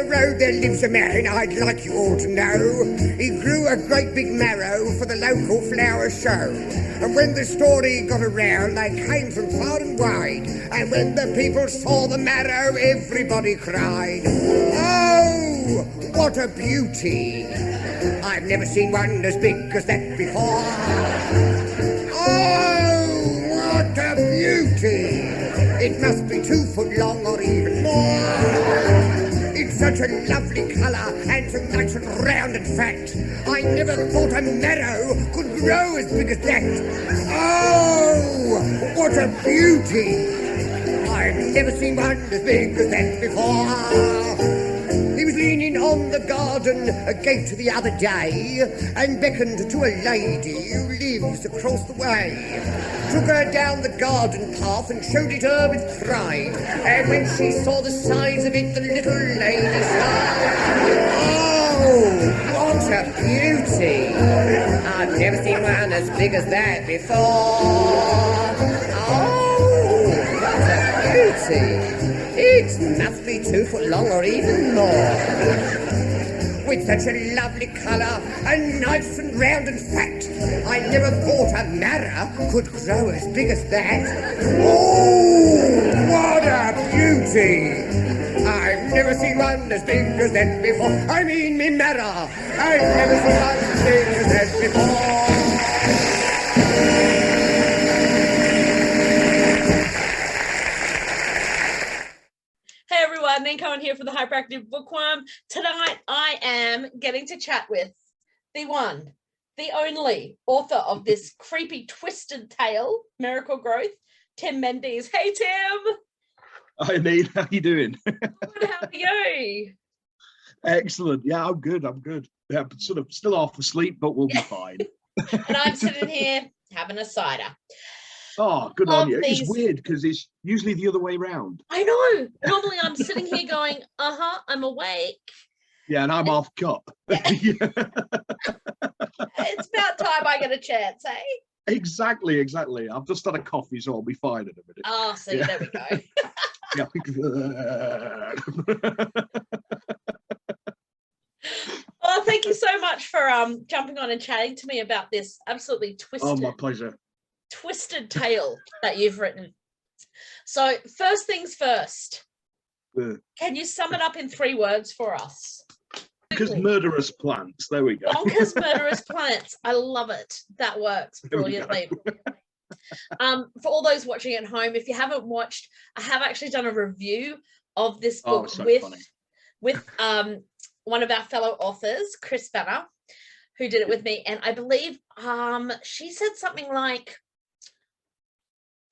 the road there lives a man I'd like you all to know. He grew a great big marrow for the local flower show. And when the story got around, they came from far and wide. And when the people saw the marrow, everybody cried, "Oh, what a beauty! I've never seen one as big as that before. Oh, what a beauty! It must be 2 foot long or even more. It's such a lovely colour and so nice and round and fat. I never thought a marrow could grow as big as that. Oh, what a beauty! I've never seen one as big as that before." He was leaning on the garden gate the other day and beckoned to a lady who lives across the way. Took her down the garden path and showed it her with pride. And when she saw the size of it, the little lady sighed, "Oh, what a beauty! I've never seen one as big as that before. Oh, what a beauty! It must be 2 foot long or even more. With such a lovely colour and nice and round and fat, I never thought a marrow could grow as big as that. Oh, what a beauty! I've never seen one as big as that before. I mean, me marrow. I've never seen one as big as that before." Hey everyone, Neen Cohen here for the Hyperactive Bookworm. Tonight I am getting to chat with the one, the only author of this creepy twisted tale, Miracle Growth, Tim Mendees. Hey Tim! Hi Neen, how you doing? Good, how are you? Excellent. Yeah, I'm good. Yeah, but sort of still half asleep, but we'll be fine. And I'm sitting here having a cider. Oh, good on you. These... It's weird because it's usually the other way round. I know. Normally I'm sitting here going, I'm awake. Yeah, and I'm half cup. Yeah. It's about time I get a chance, eh? Exactly. I've just had a coffee, so I'll be fine in a minute. Oh, see, yeah. There we go. Oh, thank you so much for jumping on and chatting to me about this absolutely twisted. Oh, my pleasure. Twisted tale that you've written. So, first things first. Can you sum it up in 3 words for us? Bonkers murderous plants. There we go. Bonkers murderous plants. I love it. That works brilliantly. For all those watching at home, if you haven't watched, I have actually done a review of this book with one of our fellow authors, Chris Banner, who did it with me, and I believe she said something like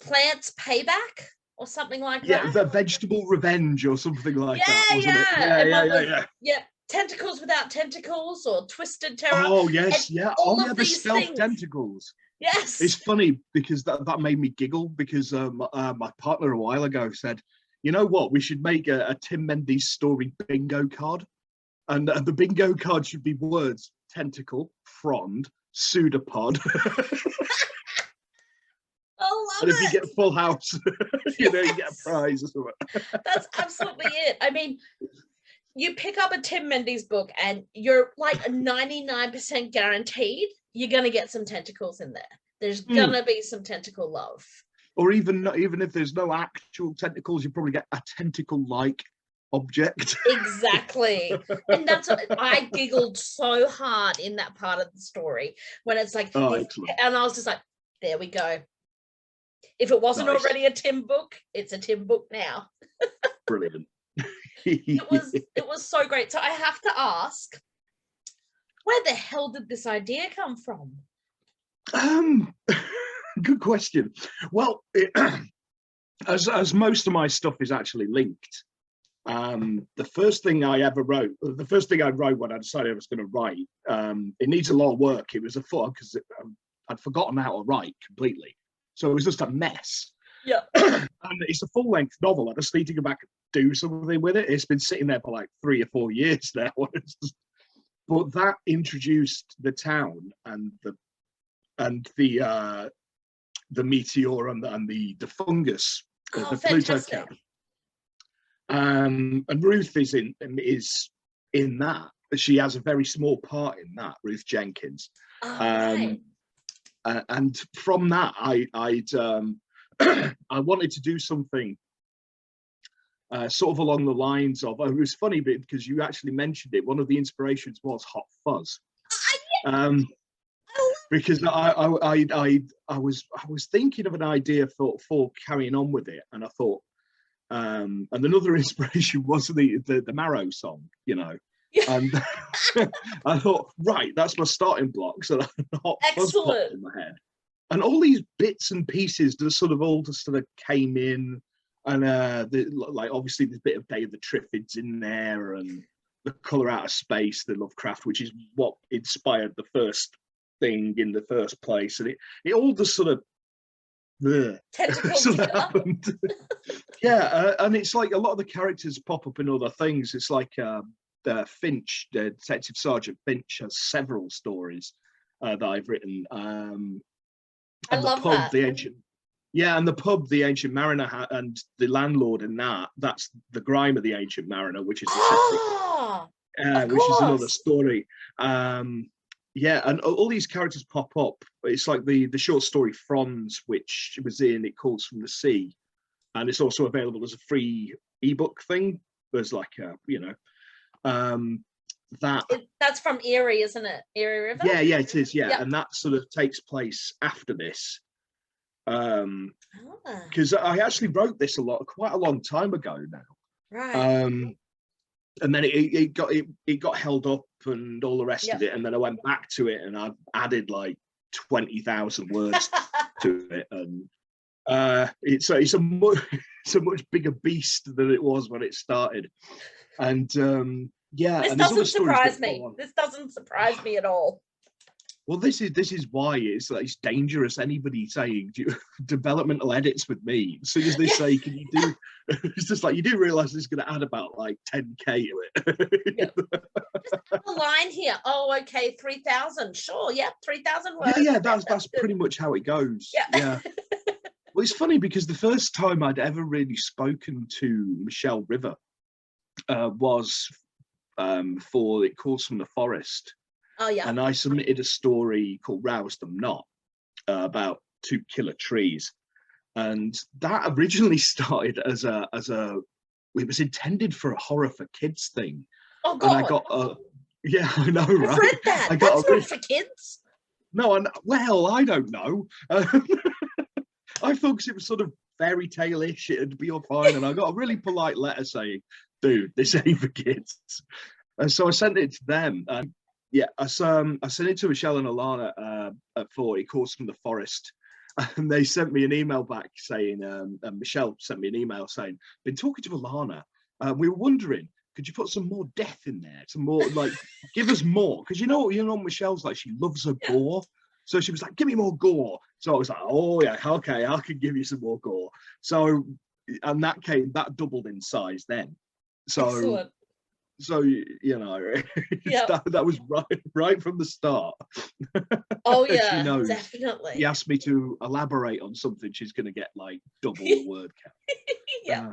Plants Payback or something like that. Yeah, the Vegetable Revenge or something like that, wasn't it? Yeah. Tentacles Without Tentacles or Twisted Terror. Oh, yes, yeah. The stealth tentacles. Yes. It's funny because that made me giggle because my partner a while ago said, you know what, we should make a Tim Mendees story bingo card. And the bingo card should be words: tentacle, frond, pseudopod. And if you get a full house, you get a prize or something. That's absolutely it. I mean, you pick up a Tim Mendees book and you're like 99% guaranteed you're going to get some tentacles in there. There's going to be some tentacle love. Or even if there's no actual tentacles, you probably get a tentacle-like object. Exactly. And that's what I giggled so hard in that part of the story when it's like, and I was just like, there we go. If it wasn't already a Tim book, it's a Tim book now. Brilliant. It was so great. So I have to ask, where the hell did this idea come from? Good question. Well, as most of my stuff is actually linked, the first thing I wrote when I decided I was going to write, it needs a lot of work. It was a thought because I'd forgotten how to write completely. So it was just a mess. Yeah. And it's a full-length novel. I just need to go back and do something with it. It's been sitting there for like 3 or 4 years now. But that introduced the town and the meteor and the fungus, the Pluto cap. And Ruth is in that. She has a very small part in that, Ruth Jenkins. Right. And from that, I wanted to do something sort of along the lines of, it was funny because you actually mentioned it. One of the inspirations was Hot Fuzz. Because I was thinking of an idea for carrying on with it, and I thought, and another inspiration was the Marrow song, you know. Yeah. And I thought, right, that's my starting block. So that Hot Fuzz popped in my head, and all these bits and pieces just sort of came in, and like obviously there's a bit of Day of the Triffids in there, and the Colour Out of Space, the Lovecraft, which is what inspired the first thing in the first place, and it all just sort of happened. Yeah, and it's like a lot of the characters pop up in other things. It's like Finch, Detective Sergeant Finch, has several stories that I've written. I love that. And the pub, the Ancient Mariner, and the landlord in that's the Grime of the Ancient Mariner, which is which is another story. Yeah, and all these characters pop up. It's like the short story Franz, which was in It Calls from the Sea, and it's also available as a free ebook thing. There's like that's from Erie, isn't it? Erie River. Yeah, it is. Yeah, yep. And that sort of takes place after this. Because I actually wrote this quite a long time ago now. Right. And then it got held up and all the rest of it, and then I went back to it and I added like 20,000 words to it, and it's a much bigger beast than it was when it started. And this doesn't surprise me. This doesn't surprise me at all. Well, this is why it's dangerous. Anybody saying developmental edits with me, as soon as they say, "Can you do?" It's just like, you do realize it's going to add about like 10K to it. Yep. Just a line here. Oh, okay, 3,000. Sure, yep, 3,000 words. Yeah, that's pretty much how it goes. Yeah. Well, it's funny because the first time I'd ever really spoken to Michelle River was for It Calls from the Forest. Oh, yeah. And I submitted a story called Rouse Them Not about 2 killer trees. And that originally started as it was intended for a horror for kids thing. Oh, God. And I got I know, right? I've read that. That's not for kids. No, I don't know. I thought because it was sort of fairy tale-ish, it'd be all fine. And I got a really polite letter saying, dude, this ain't for kids. And so I sent it to them. Yeah, I sent it to Michelle and Alana for It Calls from the Forest, and they sent me an email back saying, Michelle sent me an email saying, been talking to Alana, we were wondering, could you put some more death in there, some more, like, give us more, because you know Michelle's like, she loves her gore, so she was like, give me more gore. So I was like, oh yeah, okay, I can give you some more gore. So, and that doubled in size then. So. Excellent. So that was right from the start. Oh yeah, she knows. Definitely. He asked me to elaborate on something, she's going to get like double the word count. Yeah.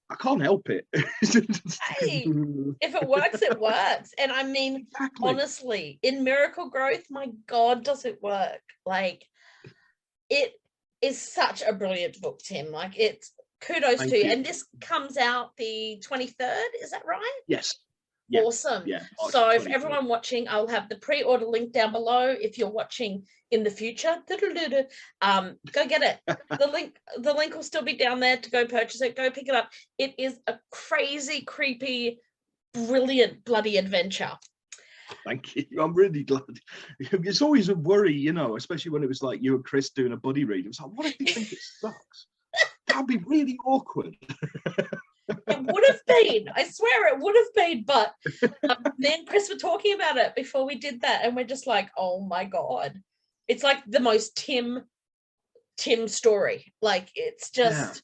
I can't help it. Hey, if it works, it works. And I mean, exactly. Honestly, in Miracle Growth, my God, does it work? Like, it is such a brilliant book, Tim. Like, it's kudos to you. And this comes out the 23rd, is that right? Yes. Yeah. Awesome. Yeah. So for everyone watching, I'll have the pre-order link down below. If you're watching in the future, go get it. The link will still be down there to go purchase it. Go pick it up. It is a crazy, creepy, brilliant, bloody adventure. Thank you. I'm really glad. It's always a worry, especially when it was like you and Chris doing a buddy read. It was like, what if they think it sucks? That'd be really awkward. It would have been. I swear it would have been. But me and Chris were talking about it before we did that, and we're just like, oh my God. It's like the most Tim story. Like, it's just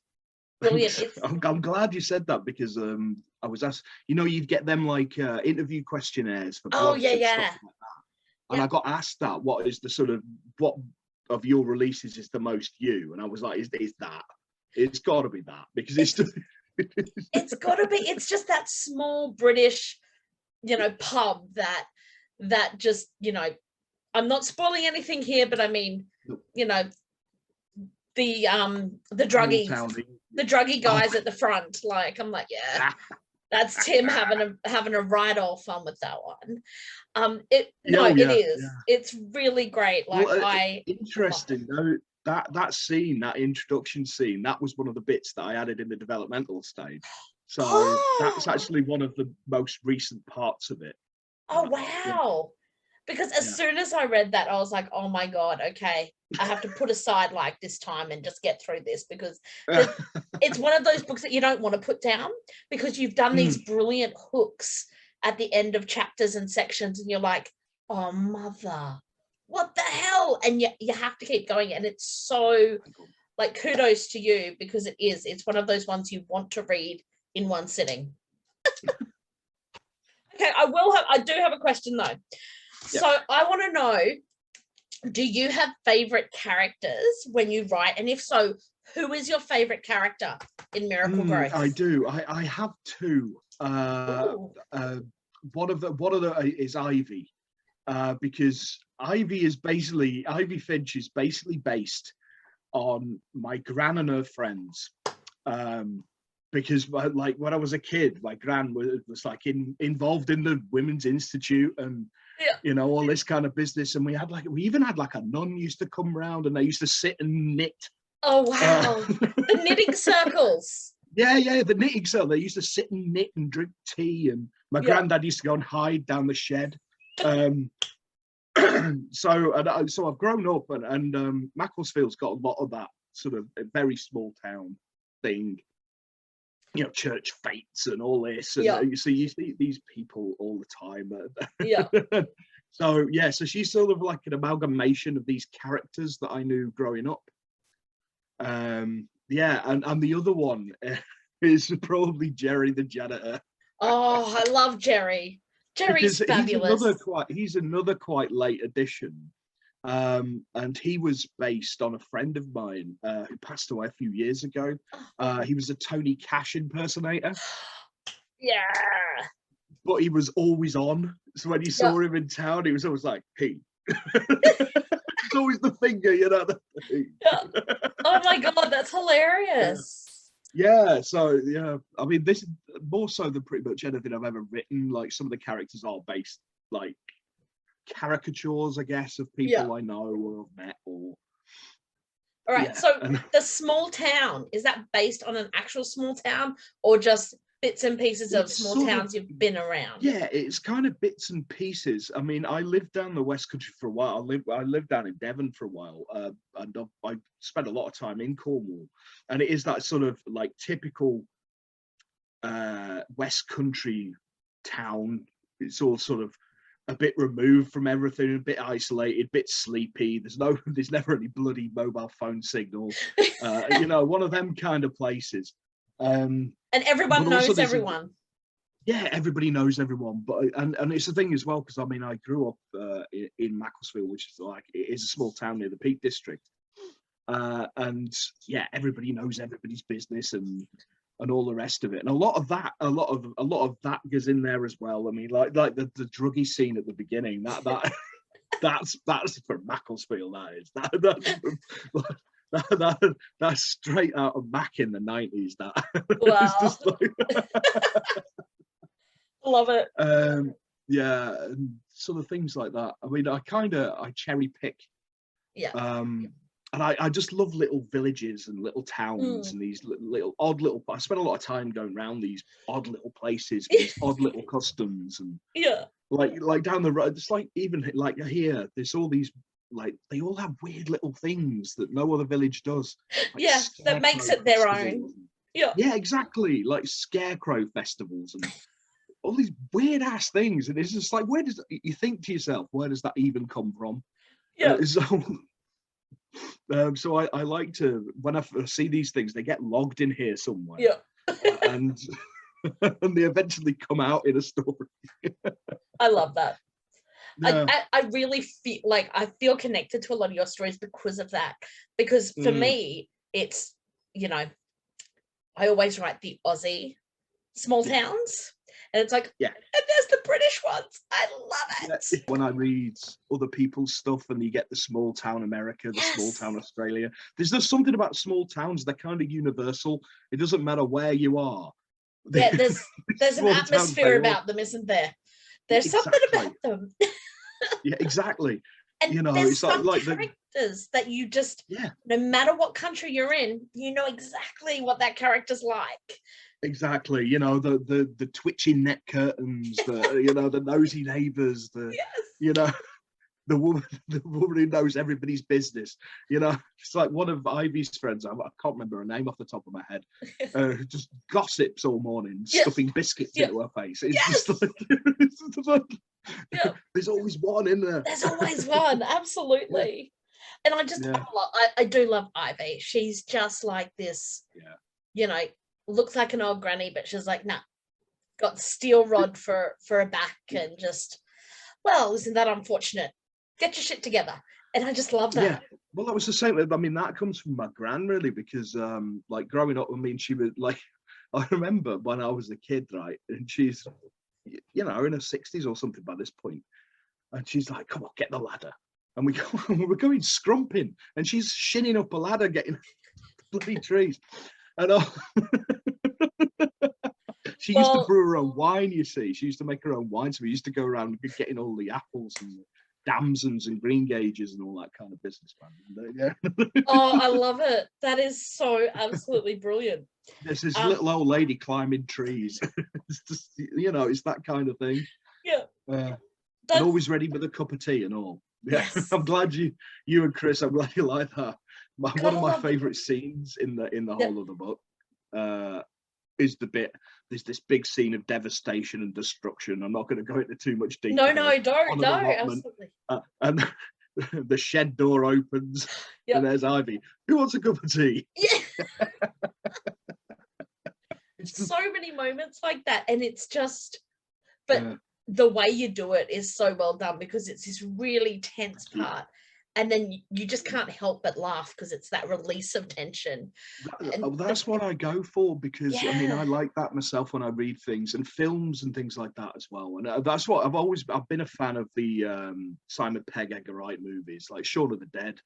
brilliant. I'm glad you said that, because I was asked, you'd get them like interview questionnaires for blogs and stuff like that. And I got asked that, what is the sort of, what of your releases is the most you? And I was like, is that? It's got to be that, because it's It's got to be. It's just that small British, pub that just, I'm not spoiling anything here, but I mean, the druggy guys at the front, like, I'm like, yeah, that's Tim having a right old fun with that one. It is. Yeah. It's really great. Like, interesting though, that scene, that introduction scene, that was one of the bits that I added in the developmental stage. So that's actually one of the most recent parts of it. Oh wow. Because as soon as I read that, I was like, oh my God, okay, I have to put aside like this time and just get through this, because it's one of those books that you don't want to put down, because you've done these brilliant hooks at the end of chapters and sections, and you're like, oh mother, what the hell? And you have to keep going. And it's so, like, kudos to you, because it's one of those ones you want to read in one sitting. Okay, I do have a question though. So I want to know, do you have favorite characters when you write? And if so, who is your favorite character in Miracle Growth? I do. I have two. One of them is Ivy, because Ivy Finch is basically based on my gran and her friends. Because like when I was a kid, my gran was like involved in the Women's Institute and all this kind of business. And we even had like a nun used to come around, and they used to sit and knit. Oh wow, the knitting circles. Yeah, the knitting circle. They used to sit and knit and drink tea, and my granddad used to go and hide down the shed. So I've grown up, and Macclesfield's got a lot of that sort of a very small town thing. Church fates and all this, and you see these people all the time. So she's sort of like an amalgamation of these characters that I knew growing up. And the other one is probably Jerry the janitor. Oh, I love Jerry. Jerry's fabulous. He's another quite late addition. And he was based on a friend of mine who passed away a few years ago. He was a Tony Cash impersonator. Yeah. But he was always on. So when you saw him in town, he was always like, hey. It's always the finger, Oh my God, that's hilarious. Yeah, so I mean, this is more so than pretty much anything I've ever written. Like, some of the characters are based like caricatures, I guess, of people I know or have met. Or all right, so the small town, is that based on an actual small town, or just bits and pieces of small towns you've been around? Yeah, it's kind of bits and pieces. I mean, I lived down the West Country for a while. I lived down in Devon for a while, and I spent a lot of time in Cornwall, and it is that sort of like typical West Country town. It's all sort of a bit removed from everything, a bit isolated, a bit sleepy. There's never any bloody mobile phone signal. One of them kind of places. And everyone knows everyone. Everybody knows everyone. But and it's the thing as well, because I mean, I grew up in Macclesfield, which is like, it is a small town near the Peak District. And everybody knows everybody's business and all the rest of it, and a lot of that goes in there as well. I mean, like the druggy scene at the beginning, that's for Macclesfield. That's straight out of Mac in the 90s. That wow. Love it. And sort of things like that. I mean, I cherry pick. And I just love little villages and little towns and these little odd little. I spent a lot of time going around these odd little places, these odd little customs, and like down the road. It's like, even like here, there's all these, like, they all have weird little things that no other village does. Like that makes it their own. Yeah, exactly. Like scarecrow festivals and all these weird ass things, and it's just like, where does you think to yourself, where does that even come from? So I like to, when I see these things, they get logged in here somewhere. And they eventually come out in a story. I love that. I really feel like I feel connected to a lot of your stories because of that. Because for me, it's, I always write the Aussie small towns. And it's like, yeah, and there's the British ones. I love it. Yeah. When I read other people's stuff and you get the small town America, the small town Australia, there's something about small towns, they're kind of universal. It doesn't matter where you are. Yeah, there's an atmosphere about them, isn't there? There's something about them. Yeah, exactly. And you know, there's it's some like characters that you just, no matter what country you're in, you know exactly what that character's like. Exactly, you know, the twitching neck curtains, the you know, the nosy neighbours, you know, the woman who knows everybody's business. You know, it's like one of Ivy's friends. I can't remember her name off the top of my head. Just gossips all morning, stuffing biscuits into her face. It's just like, there's always one in there. There's always one, absolutely. And I just, I do love Ivy. She's just like this. You know. Looks like an old granny, but she's like, nah, got steel rod for a back and just, well, isn't that unfortunate? Get your shit together. And I just love that. Yeah, well, that was the same. I mean, that comes from my gran, really, because like growing up, I mean, she was like, I remember when I was a kid, right? And she's, you know, in her 60s or something by this point. And she's like, come on, get the ladder. And we're going scrumping. And she's shinning up a ladder, getting bloody trees. And she used to brew her own wine, you see. She used to make her own wine. So we used to go around getting all the apples and the damsons and green gages and all that kind of business, man. Yeah. Oh, I love it. That is so absolutely brilliant. There's this little old lady climbing trees. It's just, you know, it's that kind of thing. Yeah. And always ready with a cup of tea and all. Yeah. Yes. I'm glad you and Chris, I'm glad you like that. One of my favorite scenes in the whole of the book is the bit. There's this big scene of devastation and destruction. I'm not going to go into too much detail. No, don't. No, absolutely. And the shed door opens, and there's Ivy. Who wants a cup of tea? Yeah. So many moments like that, and it's just, but the way you do it is so well done because it's this really tense part. And then you just can't help but laugh because it's that release of tension. That's what I go for because, I mean, I like that myself when I read things and films and things like that as well. And that's what I've been a fan of the Simon Pegg Edgar Wright movies, like Shaun of the Dead.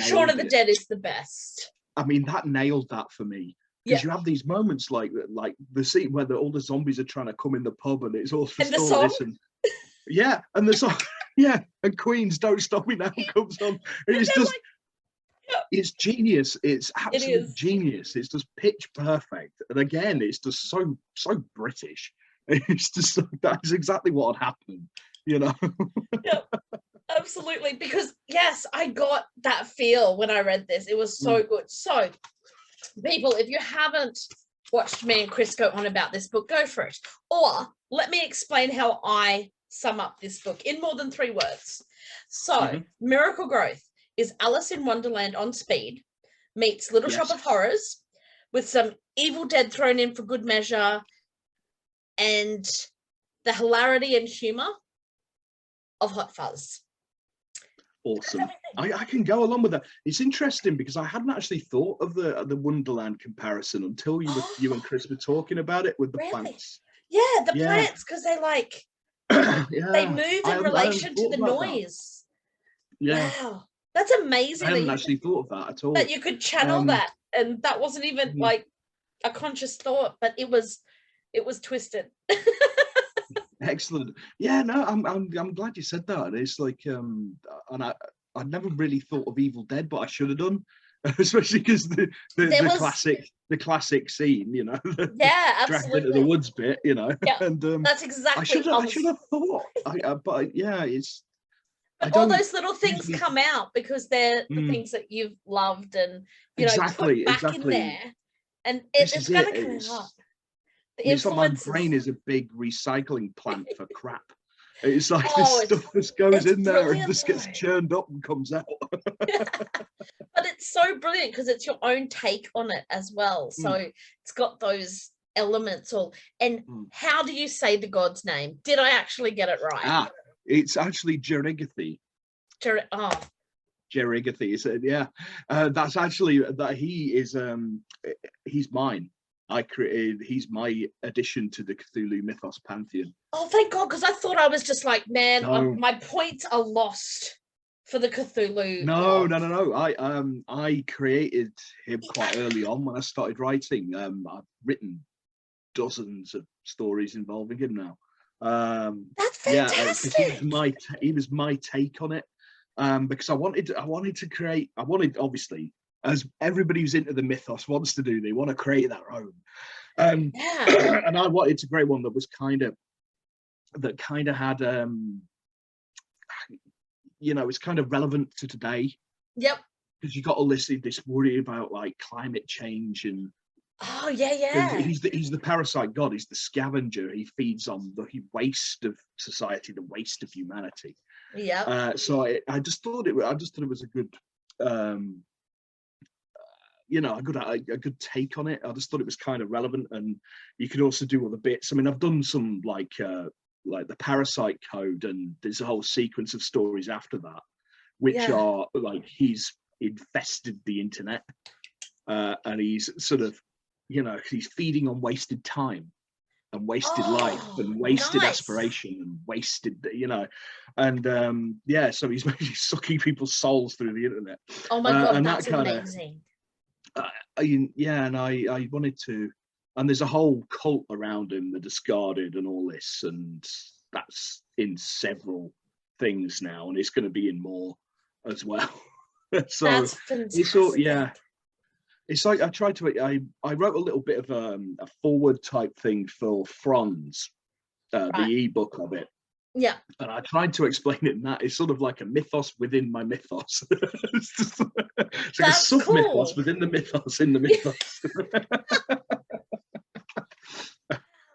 Shaun of the Dead is the best. I mean, that nailed that for me. Because you have these moments like the scene where all the zombies are trying to come in the pub and it's all just all this and and the song. Yeah, and Queen's Don't Stop Me Now comes on. It's just, it's genius. It's absolute genius. It's just pitch perfect. And again, it's just so British. It's just, that is exactly what had happened, you know? Yeah, absolutely. Because, yes, I got that feel when I read this. It was so good. So, people, if you haven't watched me and Chris go on about this book, go for it. Or let me explain how I sum up this book in more than 3 words. So Miracle Growth is Alice in Wonderland on speed meets Little Shop of Horrors with some Evil Dead thrown in for good measure and the hilarity and humor of Hot Fuzz. Awesome. I can go along with that. It's interesting because I hadn't actually thought of the Wonderland comparison until you and Chris were talking about it with the plants. Yeah, the plants, because they like they move in relation to the noise. Yeah. Wow. That's amazing. I hadn't actually thought of that at all. That you could channel that, and that wasn't even like a conscious thought, but it was twisted. Excellent. Yeah, no, I'm glad you said that. It's like and I never really thought of Evil Dead, but I should have done. Especially because the classic scene, you know, dragged into the woods bit, you know, and that's exactly. I should have thought, but yeah, it's. But all those little things come out because they're the things that you've loved and you know put back in there, and it's going to come out. It's like my brain is a big recycling plant for crap. It's like this stuff just goes in there and just gets churned up and comes out. But it's so brilliant because it's your own take on it as well. So it's got those elements all. And how do you say the god's name? Did I actually get it right? It's actually Jerigathi. Jerigathi. So, that's actually that he is. He's mine. He's my addition to the Cthulhu mythos pantheon. Oh, thank God, because I thought I was just like, man, No. my points are lost for the Cthulhu. No. I created him quite early on when I started writing. I've written dozens of stories involving him now. That's fantastic. Yeah, he was my take on it. Because I wanted to create. Obviously, as everybody who's into the mythos wants to do, they want to create their own. Yeah. And I wanted to create one that was kind of had it's kind of relevant to today. Yep. Because you got all this worry about like climate change and oh yeah. He's the parasite god. He's the scavenger. He feeds on the waste of society, the waste of humanity. Yeah. So I just thought it was a good a good take on it. I just thought it was kind of relevant, and you could also do other bits. I mean, I've done some like the Parasite Code, and there's a whole sequence of stories after that, which are like he's infested the internet, and he's sort of, he's feeding on wasted time and wasted life and wasted aspiration and wasted, and so he's basically sucking people's souls through the internet. Oh my God, and that's that kind amazing. And I wanted to, and there's a whole cult around him, the Discarded and all this, and that's in several things now, and it's going to be in more as well. So that's fantastic. It's like I wrote a little bit of a forward type thing for Franz, the ebook of it. Yeah. And I tried to explain it in that. It's sort of like a mythos within my mythos. It's like a sub-mythos within the mythos in the mythos.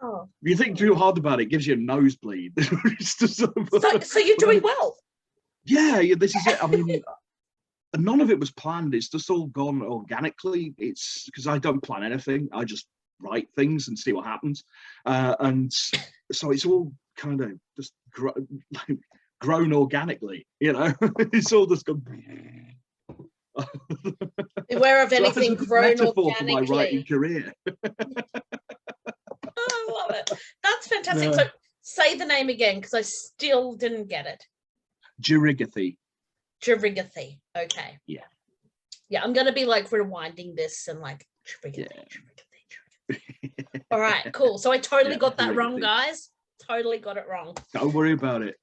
Oh. If you think too hard about it, it gives you a nosebleed. So you're doing well. Yeah, this is it. I mean, none of it was planned. It's just all gone organically. It's because I don't plan anything. I just write things and see what happens. And so it's all kind of just grown organically, It's all just gone. Beware of anything grown organically. For my writing career. I love it. That's fantastic. So say the name again, because I still didn't get it. Jirigathy. Okay. Yeah, I'm gonna be like rewinding this and like all right, cool. So I totally got that wrong, guys. Totally got it wrong. Don't worry about it.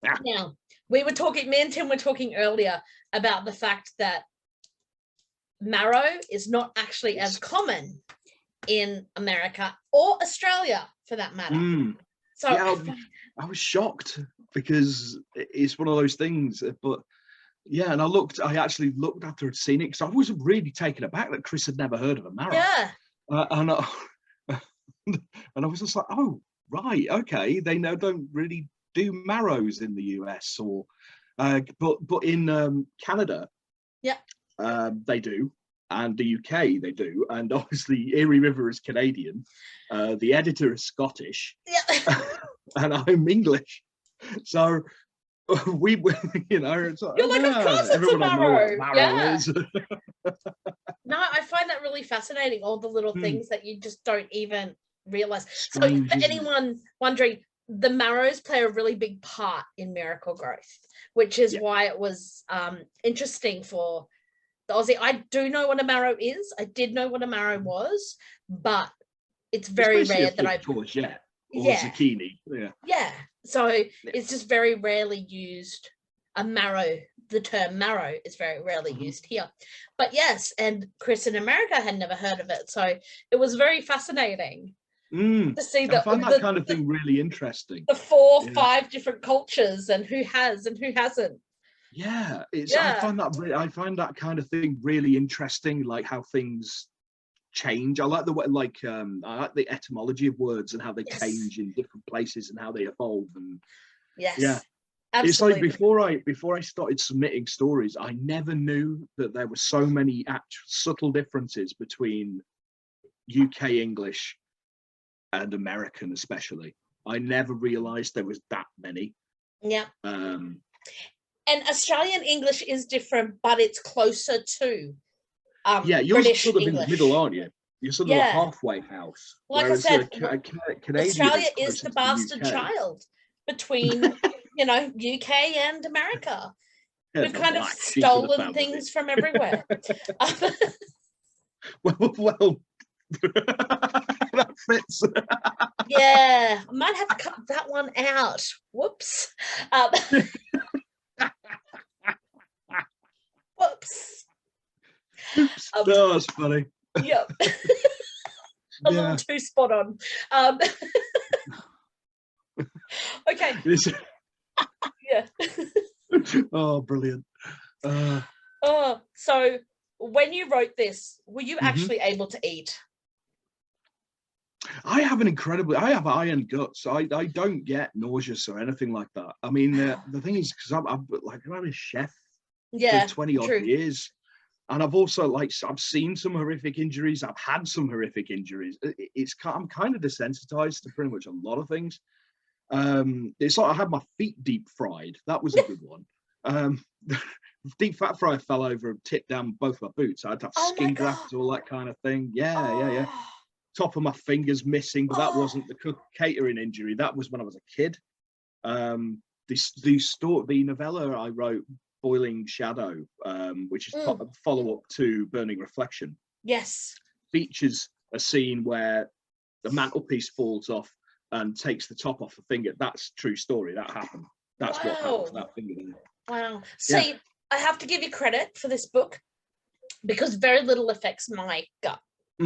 Now, me and Tim were talking earlier about the fact that marrow is not actually as common in America or Australia, for that matter. So I was shocked because it's one of those things. But and I actually looked after I'd seen it, because I was really taken aback that Chris had never heard of a marrow. Yeah. And I was just like, oh, right, okay, they don't really do marrows in the US, or but in Canada, they do, and the UK they do, and obviously Erie River is Canadian, the editor is Scottish, and I'm English, so we it's like, you're like, of course it's a marrow. Is. No, I find that really fascinating, all the little things that you just don't even realize. Strange, so for anyone wondering, the marrows play a really big part in Miracle Growth, which is why it was interesting for the Aussie. I do know what a marrow is. I did know what a marrow was, but it's very rare that I've or zucchini. So it's just very rarely used. A marrow, the term marrow is very rarely used here. But yes, and Chris in America had never heard of it, so it was very fascinating to see that. I find that kind of thing really interesting. The 4-5 different cultures, and who has and who hasn't. Yeah, I find that kind of thing really interesting, like how things change. I like the way, I like the etymology of words and how they change in different places and how they evolve. And absolutely. It's like before I started submitting stories, I never knew that there were so many subtle differences between UK English and American, especially. I never realized there was that many. And Australian English is different, but it's closer to yours British sort of English. in the middle, aren't you? Your sort of a halfway house. Like whereas, I said, Canadian Australia is closer the to bastard UK. child between, you know, UK and America. Yeah, We've kind of black sheep of the stolen family. things from everywhere. well, that fits. Yeah, I might have to cut that one out. Whoops. Whoops. Oops. No, that's funny. Yep. A little too spot on. Okay. Yeah. Oh, brilliant. So when you wrote this, were you actually able to eat? I have iron guts. I don't get nauseous or anything like that. I mean, the thing is, because I'm a chef for 20 odd years, and I've also I've seen some horrific injuries. I've had some horrific injuries. I'm kind of desensitized to pretty much a lot of things. It's like I had my feet deep fried. That was a good one. Deep fat fryer fell over and tipped down both my boots. I had to have skin grafts, all that kind of thing. Yeah. Top of my fingers missing, but that wasn't the catering injury. That was when I was a kid. The novella I wrote, Boiling Shadow, which is a follow-up to Burning Reflection. Yes. Features a scene where the mantelpiece falls off and takes the top off the finger. That's true story. That happened. That's what happened to that finger there. Wow. See, I have to give you credit for this book because very little affects my gut.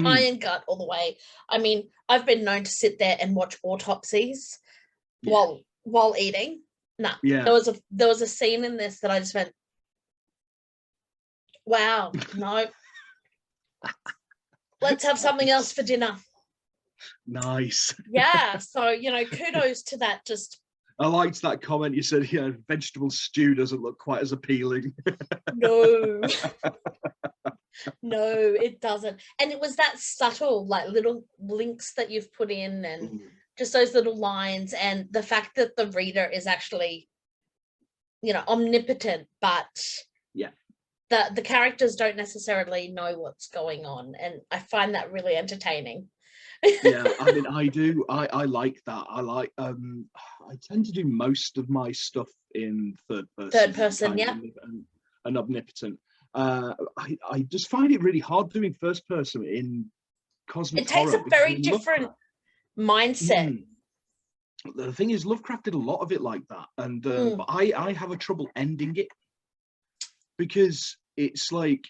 Iron gut all the way. I mean, I've been known to sit there and watch autopsies while eating. Nah. There was a scene in this that I just went, wow, no. Let's have something else for dinner. Nice. Yeah. So, you know, kudos to that. Just I liked that comment. You said, vegetable stew doesn't look quite as appealing. No. No, it doesn't. And it was that subtle, like little links that you've put in and just those little lines, and the fact that the reader is actually, you know, omnipotent, but the characters don't necessarily know what's going on. And I find that really entertaining. Yeah, I mean, I do. I like that. I like I tend to do most of my stuff in third person, and omnipotent. I just find it really hard doing first person in cosmic horror. It takes a very different mindset. The thing is, Lovecraft did a lot of it like that, and but I have a trouble ending it because it's like,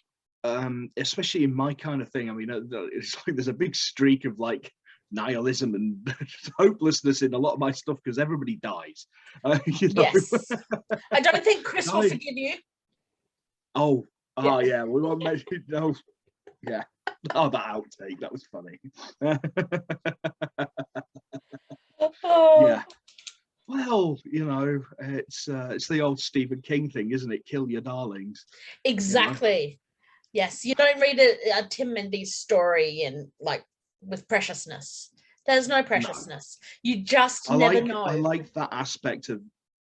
especially in my kind of thing. I mean, it's like there's a big streak of like nihilism and hopelessness in a lot of my stuff because everybody dies. Yes, I don't think Chris will forgive you. Oh yeah, we won't mention no. Yeah. Oh, that outtake, that was funny. Yeah. Well, you know, it's the old Stephen King thing, isn't it? Kill your darlings. Exactly. You know? Yes, you don't read a Tim Mendees story in like with preciousness. There's no preciousness. No. You just never know. I like that aspect of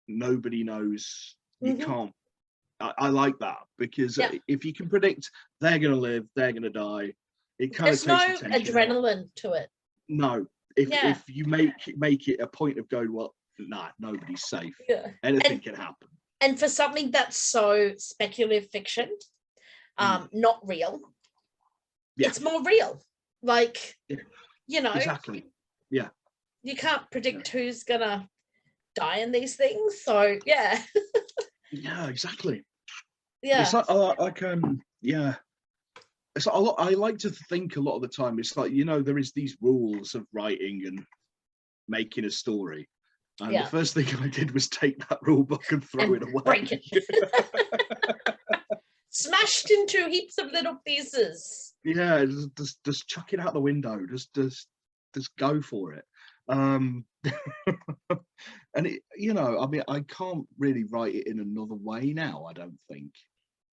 nobody knows. You can't. I like that because if you can predict they're going to live, they're going to die, it kind of takes no the tension adrenaline out. To it. No, if you make it a point of going, well, nah, nobody's safe. Yeah. Anything can happen. And for something that's so speculative fiction, not real, it's more real. Like, you know, exactly. Yeah. You can't predict who's gonna die in these things. So yeah. Yeah, exactly. Yeah. It's like, it's like a lot. I like to think a lot of the time. It's like, you know, there is these rules of writing and making a story. And the first thing I did was take that rule book and throw it away. Break it. Smashed into heaps of little pieces. Yeah, just chuck it out the window. Just go for it. And it, you know, I mean, I can't really write it in another way now, I don't think.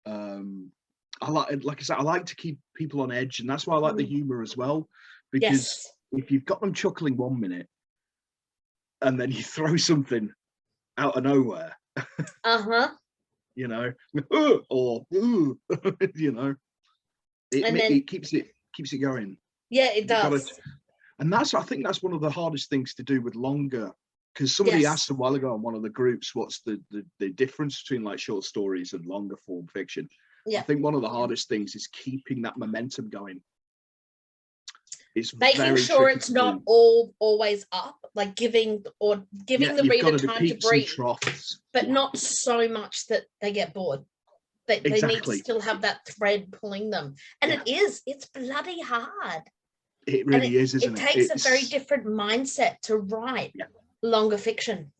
I like I said, I like to keep people on edge, and that's why I like the humor as well, because if you've got them chuckling 1 minute and then you throw something out of nowhere, you know, or you know, it keeps it going. Yeah, it does. And I think that's one of the hardest things to do with longer, because somebody asked a while ago on one of the groups, what's the difference between like short stories and longer form fiction? I think one of the hardest things is keeping that momentum going. It's making sure it's not always up, like giving the reader time to breathe, but not so much that they get bored. They need to still have that thread pulling them, and it's bloody hard. It really is, isn't it? It takes a very different mindset to write longer fiction.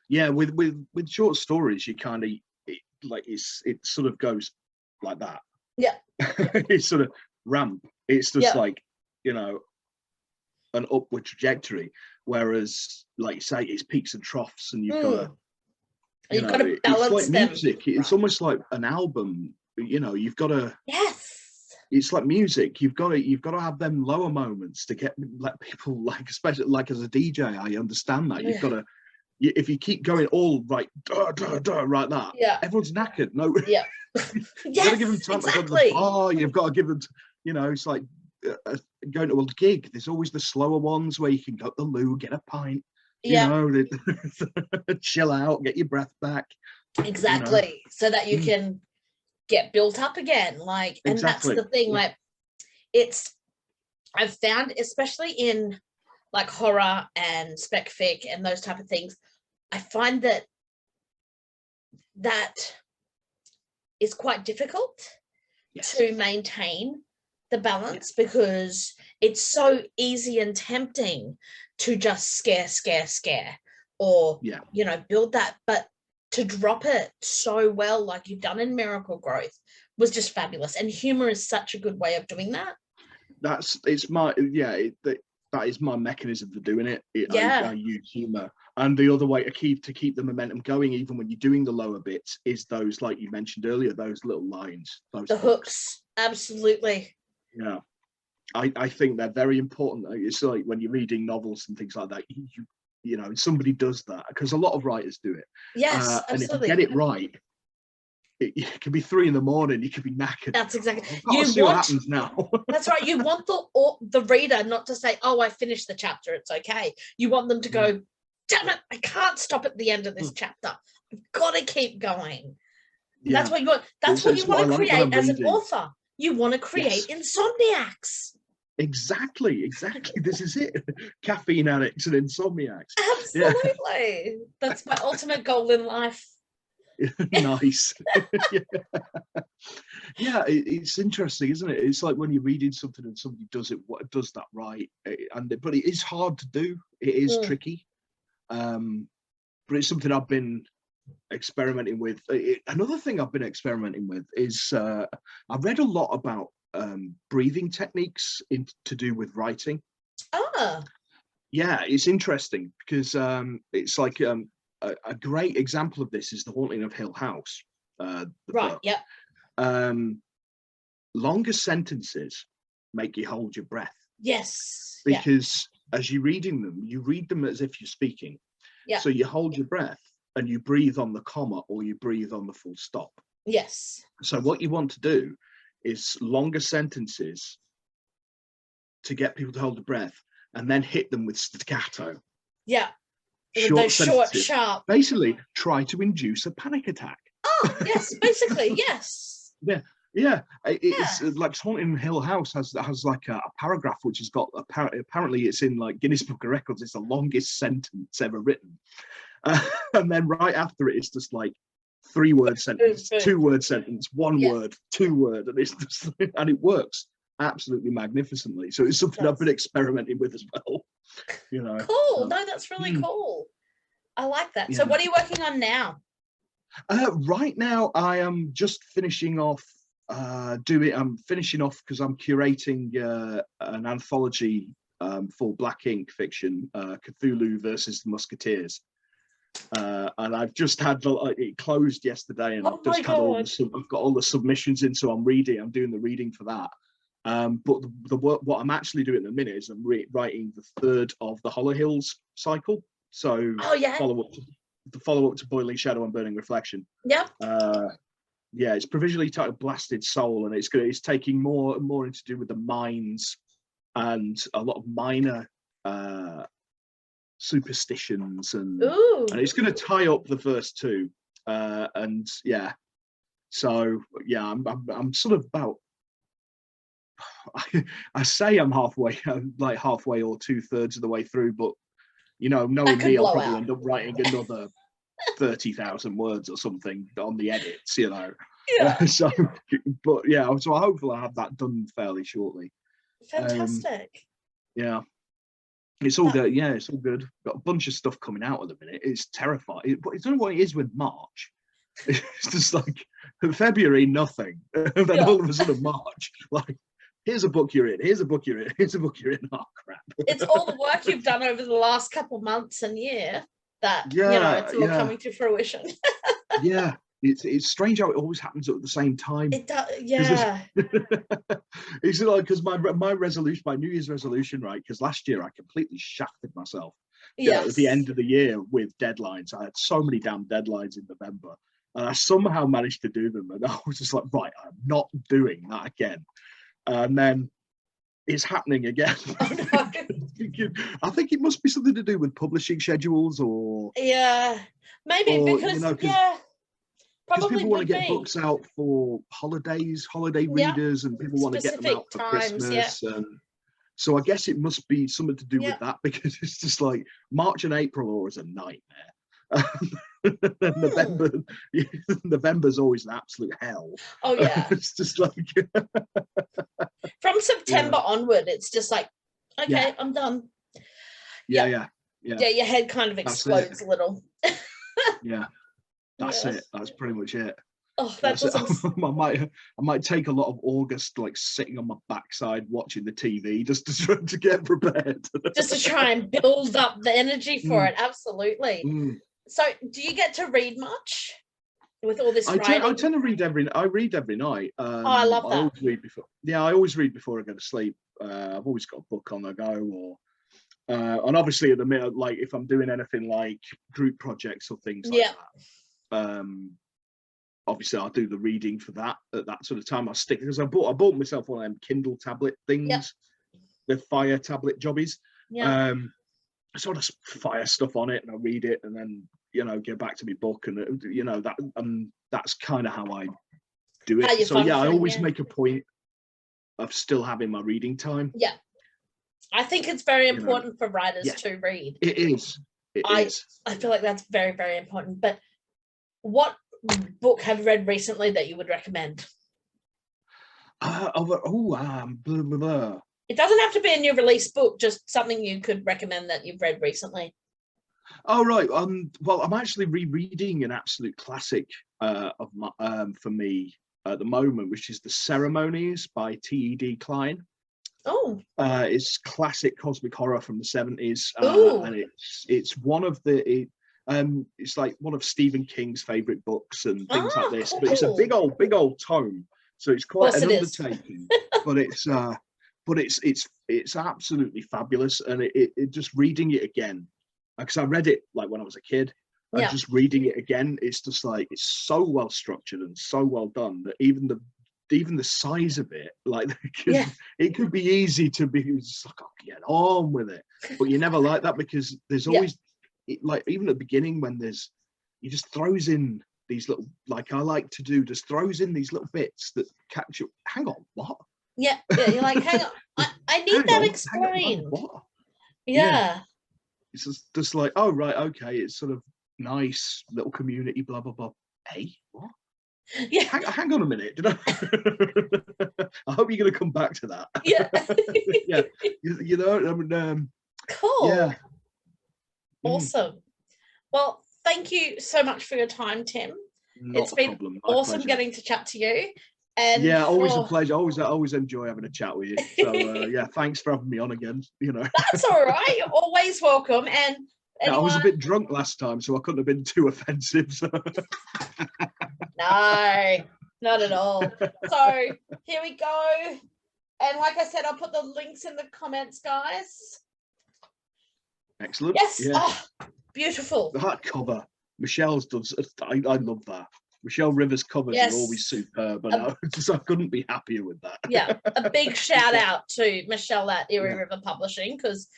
Yeah, with short stories, you kind of it sort of goes like that. Yeah. It's sort of ramp. It's just like, you know, an upward trajectory, whereas like you say, it's peaks and troughs, and you've got to balance it's like them. Music. It's almost like an album, you know. You've got to it's like music. You've got to have them lower moments to let people, like, especially like as a DJ, I understand that. You've got to, if you keep going all right, right that, everyone's knackered. No, you've got to give them time to go to the bar. You've got to give them, you know, it's like going to a gig. There's always the slower ones where you can go to the loo, get a pint, you know, chill out, get your breath back. Exactly, you know? So that you can get built up again. Like, and that's the thing. Like, I've found, especially in like horror and spec fic and those type of things, I find that is quite difficult to maintain the balance, because it's so easy and tempting to just scare, or you know, build that, but to drop it so well, like you've done in Miracle Growth, was just fabulous. And humor is such a good way of doing that. That is my mechanism for doing it. I use humor. And the other way to keep the momentum going, even when you're doing the lower bits, is those, like you mentioned earlier, those little lines, the hooks. Absolutely. Yeah, I think they're very important. It's like when you're reading novels and things like that, you know, somebody does that, because a lot of writers do it. Yes, absolutely. And if you get it right, it could be 3 a.m, you could be knackered. That's exactly. You see what happens now. That's right. You want the reader not to say, "Oh, I finished the chapter, it's okay." You want them to go, "Damn it, I can't stop at the end of this chapter. I've got to keep going." Yeah. That's what you want. That's what you want to create as an author. You want to create insomniacs. Exactly. This is it. Caffeine addicts and insomniacs. Absolutely. That's my ultimate goal in life. Nice. It's interesting, isn't it? It's like when you're reading something and somebody does that right, but it is hard to do. It is tricky, but it's something I've been experimenting with. Another thing I've been experimenting with is I've read a lot about breathing techniques to do with writing. Yeah, it's interesting, because it's like a great example of this is The Haunting of Hill House. Right. Yep. Longer sentences make you hold your breath. Yes. Because as you're reading them, you read them as if you're speaking. Yeah. So you hold your breath and you breathe on the comma, or you breathe on the full stop. Yes. So what you want to do is longer sentences to get people to hold the breath, and then hit them with staccato. Yeah. Short, sharp. Basically, try to induce a panic attack. Oh, yes, basically, yes. Yeah. It's like Haunting Hill House has like a paragraph which has got apparently it's in like Guinness Book of Records. It's the longest sentence ever written, and then right after it, it's just like 3-word sentence, 2-word sentence, 1 word, 2 word, and it's just, and it works absolutely magnificently. So it's something I've been experimenting with as well. You know. Cool. No, that's really cool. I like that. Yeah. So what are you working on now? Right now, I am just finishing off. I'm finishing off because I'm curating an anthology for Black Ink fiction, Cthulhu versus the Musketeers. And I've just had it closed yesterday, and I've just had I've got all the submissions in, so I'm doing the reading for that. But the work, what I'm actually doing at the minute is I'm writing the 3rd of the Hollow Hills cycle. So follow up to Boiling Shadow and Burning Reflection. Yeah. It's provisionally titled Blasted Soul, and it's taking more into do with the mines and a lot of minor superstitions, and it's going to tie up the first two, and yeah, so yeah, I'm sort of about, I say I'm halfway, like halfway or 2/3 of the way through, but you know, knowing me, I'll probably end up writing another 30,000 words or something on the edits, you know. Yeah. So, but yeah, so hopefully I'll have that done fairly shortly. Fantastic. Yeah, it's all good. Yeah, it's all good. Got a bunch of stuff coming out at the minute. It's terrifying. I don't know what it is with March. It's just like February, nothing, and then all of a sudden March, like, here's a book you're in, here's a book you're in, here's a book you're in. Oh crap! It's all the work you've done over the last couple months and year that you know it's all coming to fruition. Yeah, it's strange how it always happens at the same time. It does, yeah. It's like, because my resolution, my New Year's resolution, right? Because last year I completely shafted myself. Yeah, at the end of the year with deadlines. I had so many damn deadlines in November, and I somehow managed to do them. And I was just like, right, I'm not doing that again. And then it's happening again. Oh, no. I think it must be something to do with publishing schedules, or maybe because you know, because people want to get books out for holiday readers, and people want to get them out for Christmas, and so I guess it must be something to do with that, because it's just like March and April always a nightmare. November's always an absolute hell. Oh yeah. It's just like from September onward, it's just like, okay, I'm done. Yeah, your head kind of explodes a little. Yeah, that's it. That's pretty much it. Oh, that's awesome. I might take a lot of August, like sitting on my backside watching the TV, just to try to get prepared. Just to try and build up the energy for it. Absolutely. So, do you get to read much with all this writing? I tend to read every night. I love that. I always read before. Yeah, I always read before I go to sleep. I've always got a book on the go, or and obviously at the minute, like if I'm doing anything like group projects or things like that, obviously I'll do the reading for that at that sort of time. I'll stick, because I bought myself one of them Kindle tablet things, the Fire tablet jobbies. So I just fire stuff on it and I read it, and then get back to my book, and that's kind of how I do it. So yeah, I always make a point of still having my reading time. Yeah, I think it's very important for writers to read. It is. I feel like that's very, very important. But what book have you read recently that you would recommend? It doesn't have to be a new release book, just something you could recommend that you've read recently. Oh, right. Well, I'm actually rereading an absolute classic of my, for me at the moment, which is The Ceremonies by T.E.D. Klein. Oh. It's classic cosmic horror from the 70s. And it's one of the... it's like one of Stephen King's favorite books and things like this. Cool. But it's a big old tome, so it's quite an undertaking. But it's absolutely fabulous, and it just reading it again, because I read it like when I was a kid, and just reading it again, it's just like, it's so well structured and so well done that even the size of it, like it could be easy to be just like, oh, get on with it, but you never like that, because there's always like, even at the beginning when he just throws in these little, like I like to do, just throws in these little bits that catch you. Hang on, what? Yeah, you're like, hang on, I need that explained. What? Yeah. It's just like, oh, right, okay, it's sort of nice little community, blah, blah, blah. Hey, what? Yeah. Hang on a minute. Did I hope you're going to come back to that. Yeah. Yeah. I mean, cool. Yeah. Awesome. Well, thank you so much for your time, Tim. It's been awesome getting to chat to you. And yeah, always a pleasure. Always enjoy having a chat with you. So yeah, thanks for having me on again. That's all right. You're always welcome. And I was a bit drunk last time, so I couldn't have been too offensive. So. No, not at all. So here we go. And like I said, I'll put the links in the comments, guys. Excellent. Yes. Yeah. Oh, beautiful. The hardcover. Michelle's does. I love that. Michelle Rivers covers Yes. are always superb, and I couldn't be happier with that. Yeah, a big shout out to Michelle at Erie River Publishing, because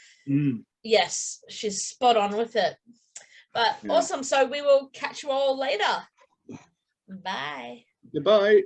yes, she's spot on with it. But awesome. So we will catch you all later. Bye. Goodbye.